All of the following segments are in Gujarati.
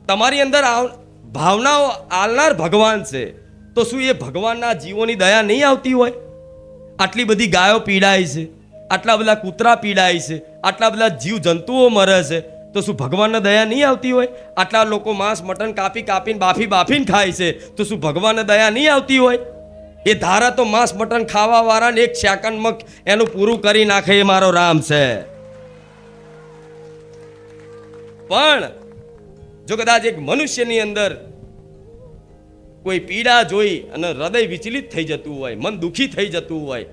તમારી અંદર ભાવનાઓ આલનાર ભગવાન છે, તો શું એ ભગવાનના જીવોની દયા નહીં આવતી હોય? આટલી બધી ગાયો પીડાય છે, આટલા બધા કૂતરા પીડાય છે, આટલા બધા જીવ જંતુઓ મરે છે, તો શું ભગવાનને દયા નહીં આવતી હોય? આટલા લોકો માંસ મટન કાપી કાપીને બાફીને ખાય છે, તો શું ભગવાનને દયા નહીં આવતી હોય? એ ધારા તો માંસ મટન ખાવા વાળાને એક સેકન્ડમાં એનું પૂરું કરી નાખે, એ મારો રામ છે. પણ જો કદાચ એક મનુષ્યની અંદર કોઈ પીડા જોઈ અને હૃદય વિચલિત થઈ જતું હોય, મન દુખી થઈ જતું હોય,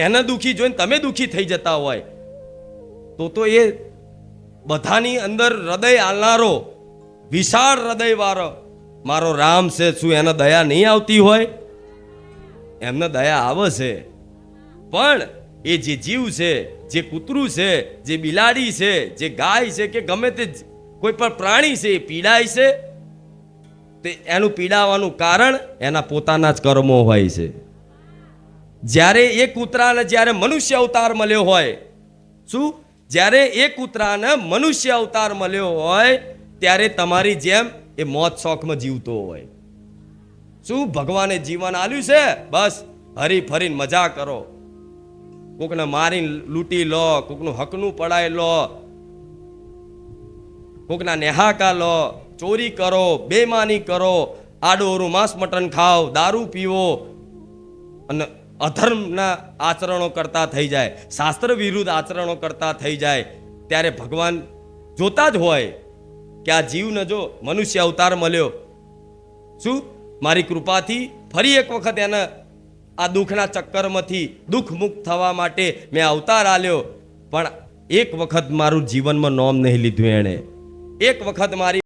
એને દુખી જોઈને તમે દુખી થઈ જતા હોય, તો એ બધાની અંદર હૃદય આલનારો વિશાળ હૃદય વાળો મારો રામ છે, શું એને દયા નહીં આવતી હોય? એમને દયા આવે છે. પણ એ જે જીવ છે, જે કૂતરું છે, જે બિલાડી છે, જે ગાય છે, કે ગમે તે કોઈ પણ પ્રાણી છે, એ પીડાય છે, તે એનું પીડાવાનું કારણ એના પોતાના જ કર્મો હોય છે. જ્યારે એ કૂતરાને જ્યારે મનુષ્ય અવતાર મળ્યો હોય, શું જ્યારે એ કૂતરાને મનુષ્ય અવતાર મળ્યો હોય, ત્યારે તમારી જેમ એ મોત શોખમાં જીવતો હોય. શું ભગવાને જીવન આલ્યું છે? બસ હરી ફરીને મજા કરો, કોકને મારીને લૂંટી લો, કોકનું હકનું પડાય લો, કોકના નેહાકા લો, ચોરી કરો, બેમાની કરો, આડોરું માંસ મટન ખાઓ, દારૂ પીવો અને અધર્મના આચરણો કરતા થઈ જાય, શાસ્ત્ર વિરુદ્ધ આચરણો કરતા થઈ જાય, ત્યારે ભગવાન જોતા જ હોય કે આ જીવને જો મનુષ્ય અવતાર મળ્યો, શું મારી કૃપાથી ફરી એક વખત એને આ દુઃખના ચક્કરમાંથી દુઃખ મુક્ત થવા માટે મેં અવતાર આલ્યો. પણ એક વખત મારું જીવનમાં નોમ નહીં લીધું એણે, એક વખત મારી